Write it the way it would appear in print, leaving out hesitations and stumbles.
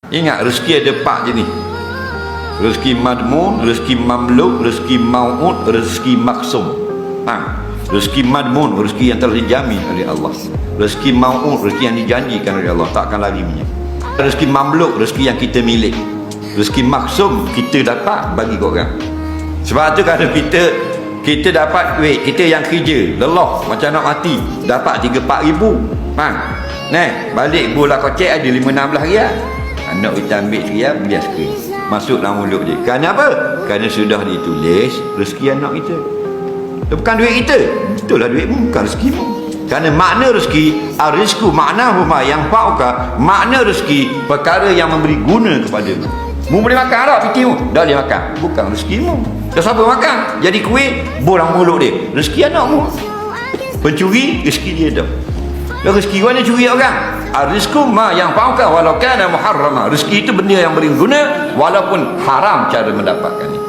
Ingat, rezeki ada 4 jenis. Rezeki madmun, rezeki mamluk, rezeki mau'ud, rezeki maksum. Rezeki madmun, rezeki yang telah dijamin oleh Allah. Rezeki mau'ud, rezeki yang dijanjikan oleh Allah, takkan lari punya. Rezeki mamluk, rezeki yang kita milik. Rezeki maksum, kita dapat bagi korang. Sebab tu kalau kita dapat duit, kita yang kerja lelah macam nak mati, dapat 3-4 ribu, balik bola kocek ada 5-16 riyal, anak kita ambil riyal, biar skrin masuk dalam mulut dia. Kerana apa? Kerana sudah ditulis rezeki anak kita. Itu bukan duit kita, itulah duitmu, bukan rezekimu. Kerana makna rezeki, ar-rizqu ma'nahu ma yang fa'uka, makna rezeki perkara yang memberi guna kepadamu. Mu boleh makan tak pitimu? Dah boleh makan, bukan rezekimu. Dah siapa makan? Jadi kuih, bolang mulut dia, rezeki anakmu. Pencuri, rezeki dia dah. Dah rezeki mana curi orang? Ar-rizqu ma yang fa'uka walau kana muharrama. Rezeki itu benda yang beri guna walaupun haram cara mendapatkannya.